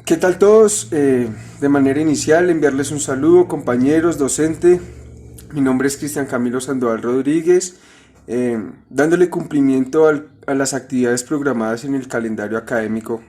¿Qué tal todos? De manera inicial, enviarles un saludo, compañeros, docente. Mi nombre es Cristian Camilo Sandoval Rodríguez, dándole cumplimiento a las actividades programadas en el calendario académico.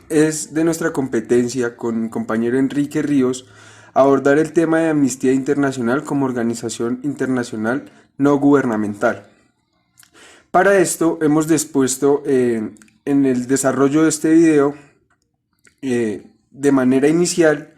Es de nuestra competencia con mi compañero Enrique Ríos abordar el tema de Amnistía Internacional como organización internacional no gubernamental. Para esto hemos dispuesto en el desarrollo de este video de manera inicial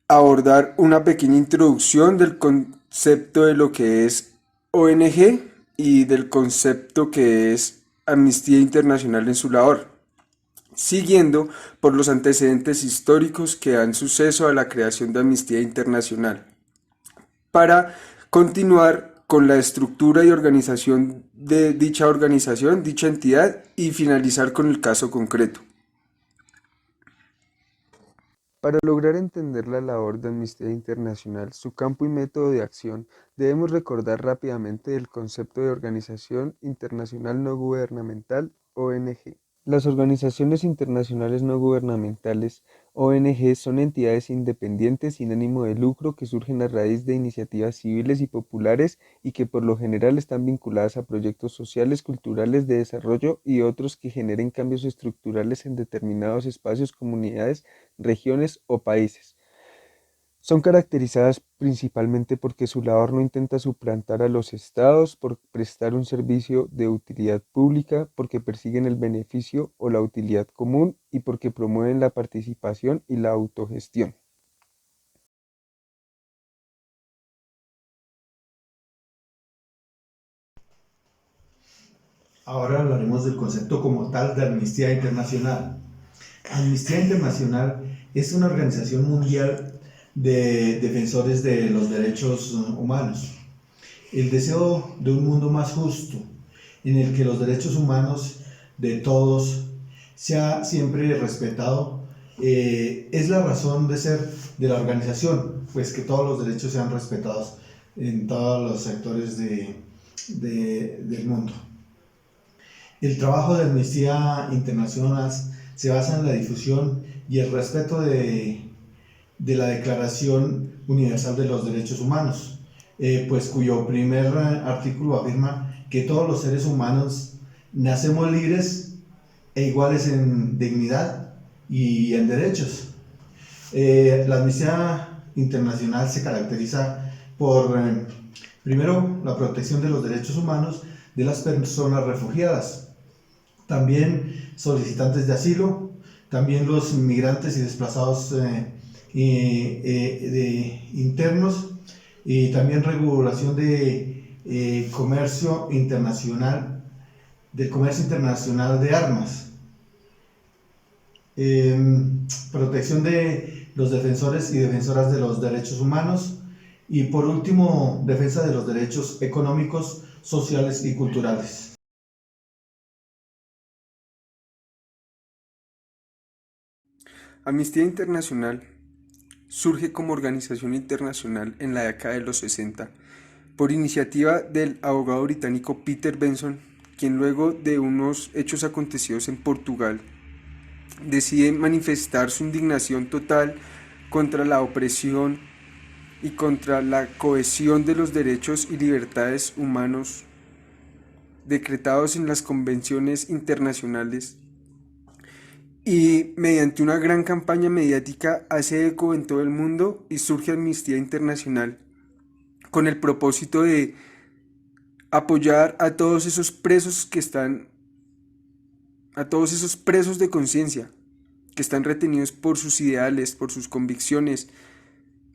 abordar una pequeña introducción del concepto de lo que es ONG y del concepto que es Amnistía Internacional en su labor, siguiendo por los antecedentes históricos que dan suceso a la creación de Amnistía Internacional, para continuar con la estructura y organización de dicha organización, dicha entidad, y finalizar con el caso concreto. Para lograr entender la labor de Amnistía Internacional, su campo y método de acción, debemos recordar rápidamente el concepto de Organización Internacional No Gubernamental, ONG. Las organizaciones internacionales no gubernamentales, ONG, son entidades independientes sin ánimo de lucro que surgen a raíz de iniciativas civiles y populares y que por lo general están vinculadas a proyectos sociales, culturales, de desarrollo y otros que generen cambios estructurales en determinados espacios, comunidades, regiones o países. Son caracterizadas principalmente porque su labor no intenta suplantar a los estados por prestar un servicio de utilidad pública, porque persiguen el beneficio o la utilidad común y porque promueven la participación y la autogestión. Ahora hablaremos del concepto como tal de Amnistía Internacional. Amnistía Internacional es una organización mundial de defensores de los derechos humanos. El deseo de un mundo más justo, en el que los derechos humanos de todos sea siempre respetado, es la razón de ser de la organización, pues que todos los derechos sean respetados en todos los sectores del mundo. El trabajo de Amnistía Internacional se basa en la difusión y el respeto de la Declaración Universal de los Derechos Humanos, pues cuyo primer artículo afirma que todos los seres humanos nacemos libres e iguales en dignidad y en derechos. La Amnistía Internacional se caracteriza por, primero, la protección de los derechos humanos de las personas refugiadas, también solicitantes de asilo, también los migrantes y desplazados internos, y también regulación de comercio internacional, del comercio internacional de armas, protección de los defensores y defensoras de los derechos humanos, y por último, defensa de los derechos económicos, sociales y culturales. Amnistía Internacional surge como organización internacional en la década de los 60 por iniciativa del abogado británico Peter Benson, quien luego de unos hechos acontecidos en Portugal decide manifestar su indignación total contra la opresión y contra la cohesión de los derechos y libertades humanos decretados en las convenciones internacionales, y mediante una gran campaña mediática hace eco en todo el mundo y surge Amnistía Internacional con el propósito de apoyar a todos esos presos a todos esos presos de conciencia que están retenidos por sus ideales, por sus convicciones,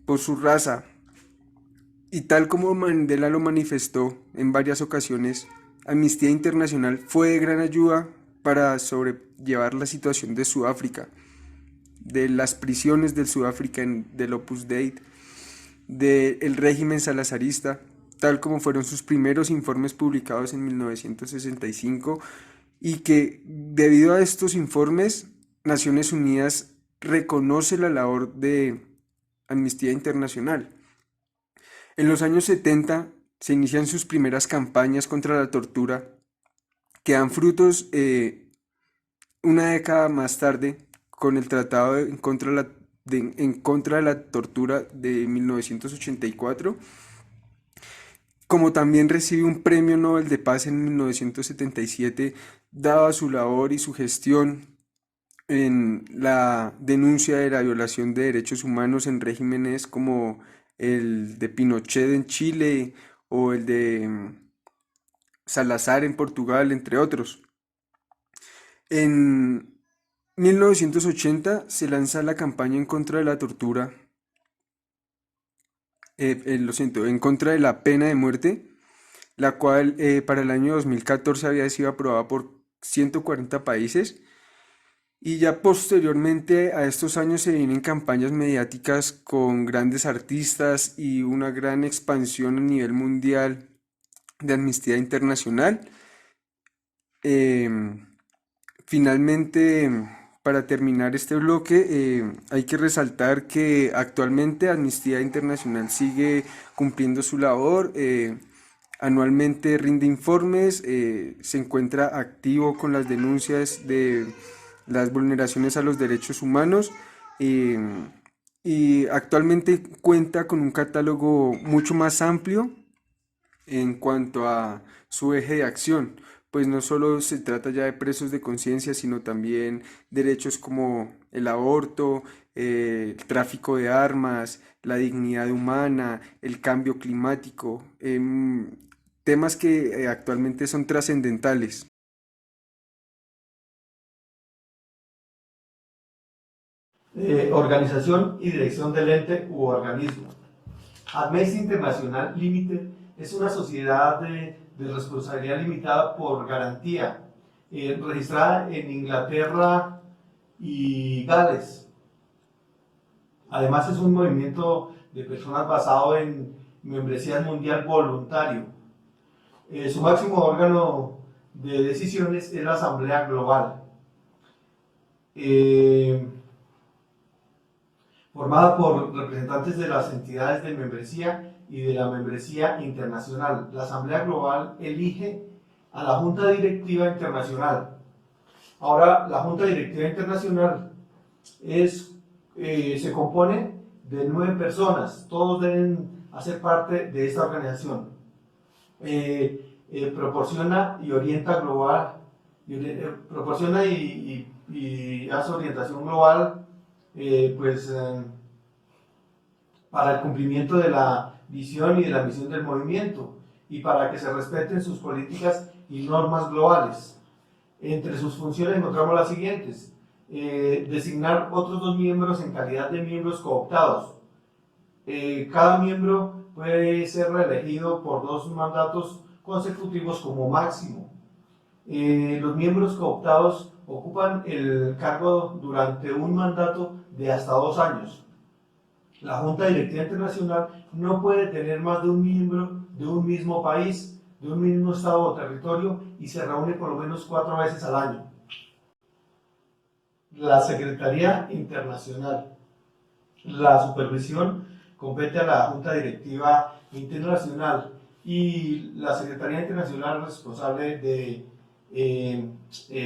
por su raza. Y tal como Mandela lo manifestó en varias ocasiones, Amnistía Internacional fue de gran ayuda para sobrellevar la situación de Sudáfrica, de las prisiones del Sudáfrica, del Opus Dei, del régimen salazarista, tal como fueron sus primeros informes publicados en 1965, y que debido a estos informes, Naciones Unidas reconoce la labor de Amnistía Internacional. En los años 70 se inician sus primeras campañas contra la tortura, que dan frutos una década más tarde con el Tratado en contra de la Tortura de 1984, como también recibe un Premio Nobel de Paz en 1977, dada su labor y su gestión en la denuncia de la violación de derechos humanos en regímenes como el de Pinochet en Chile o el de Salazar en Portugal, entre otros. En 1980 se lanza la campaña en contra de la tortura, lo siento, en contra de la pena de muerte, la cual para el año 2014 había sido aprobada por 140 países. Y ya posteriormente a estos años se vienen campañas mediáticas con grandes artistas y una gran expansión a nivel mundial de Amnistía Internacional. Em, Finalmente, para terminar este bloque, hay que resaltar que actualmente Amnistía Internacional sigue cumpliendo su labor. Anualmente rinde informes, se encuentra activo con las denuncias de las vulneraciones a los derechos humanos, eh, y actualmente cuenta con un catálogo mucho más amplio en cuanto a su eje de acción, pues no solo se trata ya de presos de conciencia, sino también derechos como el aborto, el tráfico de armas, la dignidad humana, el cambio climático, temas que actualmente son trascendentales. Organización y dirección del ente u organismo. Amnesty Internacional Limited es una sociedad de responsabilidad limitada por garantía, registrada en Inglaterra y Gales. Además es un movimiento de personas basado en membresía mundial voluntario. Su máximo órgano de decisiones es la Asamblea Global. Eh, Formada por representantes de las entidades de membresía y de la membresía internacional. La Asamblea Global elige a la Junta Directiva Internacional. Ahora, la Junta Directiva Internacional se compone de 9 personas, todos deben hacer parte de esta organización. Proporciona y orienta global, proporciona y hace orientación global, pues para el cumplimiento de la visión y de la misión del movimiento y para que se respeten sus políticas y normas globales. Entre sus funciones encontramos las siguientes: designar otros 2 miembros en calidad de miembros cooptados. Cada miembro puede ser reelegido por 2 mandatos consecutivos como máximo. Los miembros cooptados ocupan el cargo durante un mandato de hasta 2 años. La Junta Directiva Internacional no puede tener más de un miembro de un mismo país, de un mismo estado o territorio, y se reúne por lo menos 4 veces al año. La Secretaría Internacional. La supervisión compete a la Junta Directiva Internacional y la Secretaría Internacional es responsable de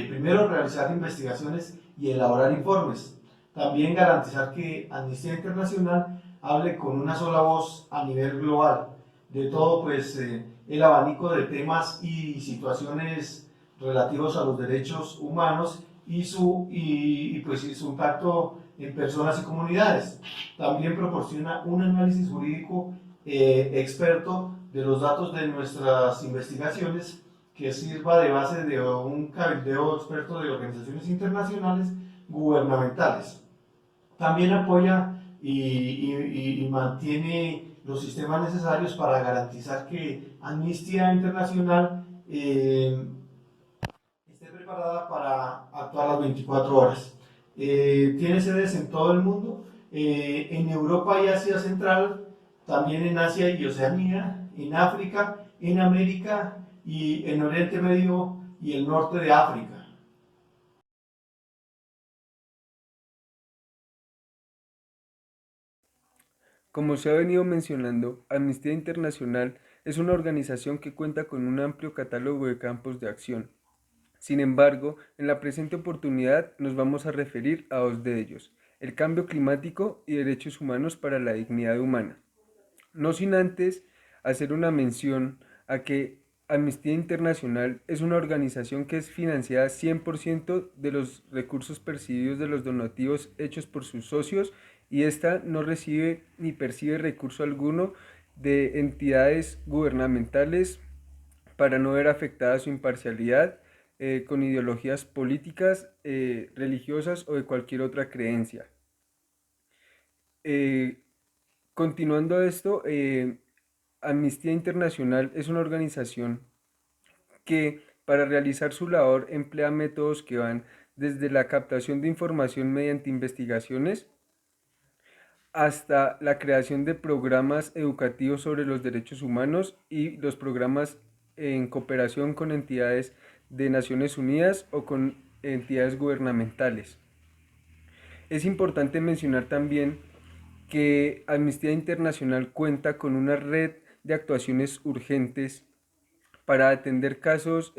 primero realizar investigaciones y elaborar informes. También garantizar que Amnistía Internacional hable con una sola voz a nivel global de todo pues, el abanico de temas y situaciones relativos a los derechos humanos y su impacto en personas y comunidades. También proporciona un análisis jurídico experto de los datos de nuestras investigaciones que sirva de base de un cabildeo experto de organizaciones internacionales gubernamentales. También apoya y mantiene los sistemas necesarios para garantizar que Amnistía Internacional esté preparada para actuar las 24 horas. Tiene sedes en todo el mundo, en Europa y Asia Central, también en Asia y Oceanía, en África, en América y en Oriente Medio y el norte de África. Como se ha venido mencionando, Amnistía Internacional es una organización que cuenta con un amplio catálogo de campos de acción. Sin embargo, en la presente oportunidad nos vamos a referir a dos de ellos, el cambio climático y derechos humanos para la dignidad humana. No sin antes hacer una mención a que Amnistía Internacional es una organización que es financiada 100% de los recursos percibidos de los donativos hechos por sus socios y esta no recibe ni percibe recurso alguno de entidades gubernamentales para no ver afectada su imparcialidad con ideologías políticas, religiosas o de cualquier otra creencia. Eh, Continuando esto, Amnistía Internacional es una organización que para realizar su labor emplea métodos que van desde la captación de información mediante investigaciones hasta la creación de programas educativos sobre los derechos humanos y los programas en cooperación con entidades de Naciones Unidas o con entidades gubernamentales. Es importante mencionar también que Amnistía Internacional cuenta con una red de actuaciones urgentes para atender casos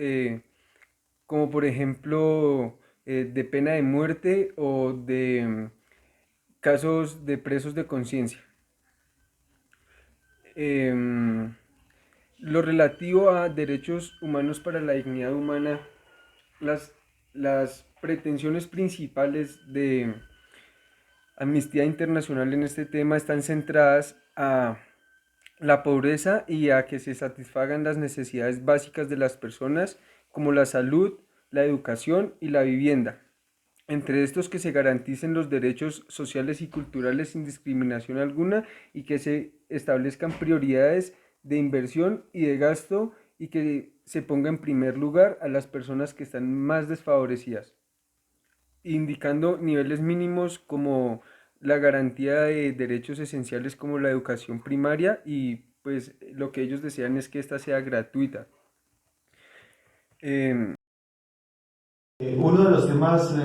como por ejemplo de pena de muerte o de casos de presos de conciencia. Em, lo relativo a derechos humanos para la dignidad humana, las, las pretensiones principales de Amnistía Internacional en este tema están centradas a la pobreza y a que se satisfagan las necesidades básicas de las personas como la salud, la educación y la vivienda. Entre estos que se garanticen los derechos sociales y culturales sin discriminación alguna y que se establezcan prioridades de inversión y de gasto y que se ponga en primer lugar a las personas que están más desfavorecidas, indicando niveles mínimos como la garantía de derechos esenciales como la educación primaria y pues lo que ellos desean es que esta sea gratuita. Eh, Uno de los temas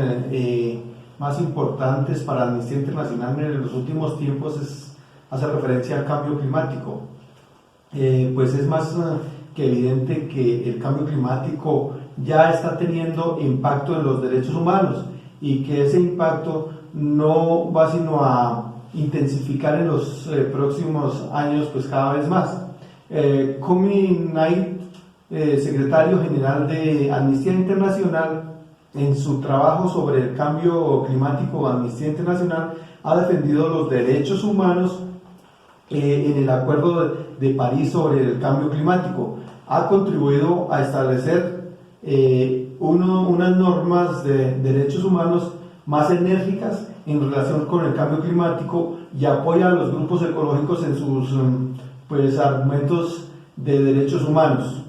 más importantes para Amnistía Internacional en los últimos tiempos hace referencia al cambio climático. Pues es más que evidente que el cambio climático ya está teniendo impacto en los derechos humanos y que ese impacto no va sino a intensificar en los próximos años pues cada vez más. Kumi Knight, secretario general de Amnistía Internacional, en su trabajo sobre el cambio climático, Amnistía Internacional ha defendido los derechos humanos en el Acuerdo de París sobre el cambio climático. Ha contribuido a establecer unas normas de derechos humanos más enérgicas en relación con el cambio climático y apoya a los grupos ecológicos en sus pues, argumentos de derechos humanos.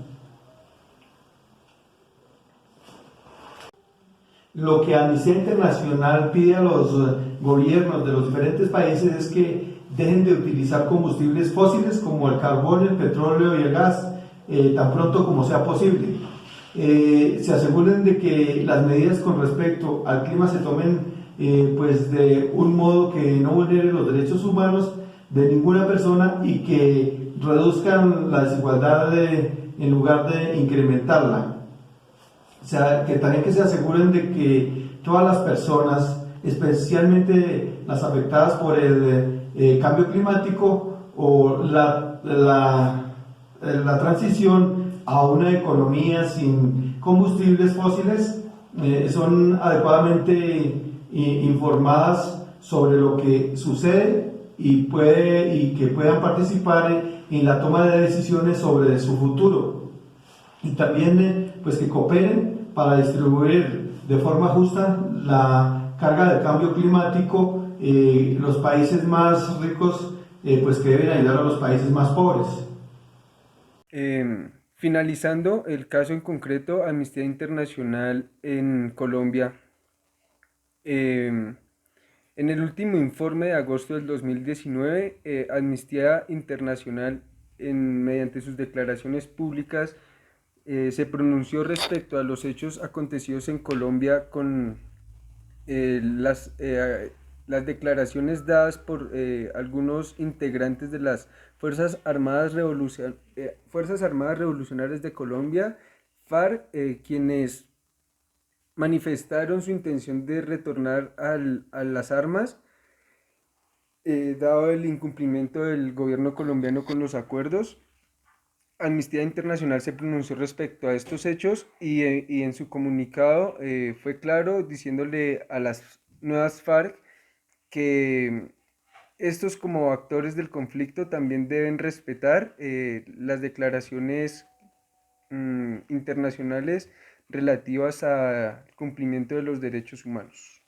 Lo que Amnistía Internacional pide a los gobiernos de los diferentes países es que dejen de utilizar combustibles fósiles como el carbón, el petróleo y el gas tan pronto como sea posible. Se aseguren de que las medidas con respecto al clima se tomen pues de un modo que no vulnere los derechos humanos de ninguna persona y que reduzcan la desigualdad en lugar de incrementarla. O sea, que también que se aseguren de que todas las personas, especialmente las afectadas por el cambio climático o la transición a una economía sin combustibles fósiles, son adecuadamente informadas sobre lo que sucede y que puedan participar en la toma de decisiones sobre su futuro. Y también pues que cooperen para distribuir de forma justa la carga del cambio climático, los países más ricos pues que deben ayudar a los países más pobres. Finalizando el caso en concreto, Amnistía Internacional en Colombia, em, en el último informe de agosto del 2019, Amnistía Internacional, mediante sus declaraciones públicas, se pronunció respecto a los hechos acontecidos en Colombia con eh, las, eh, las declaraciones dadas por algunos integrantes de las Fuerzas Armadas Revolucionarias de Colombia, FARC, quienes manifestaron su intención de retornar a las armas, dado el incumplimiento del gobierno colombiano con los acuerdos. Amnistía Internacional se pronunció respecto a estos hechos y en su comunicado fue claro diciéndole a las nuevas FARC que estos como actores del conflicto también deben respetar las declaraciones internacionales relativas al cumplimiento de los derechos humanos.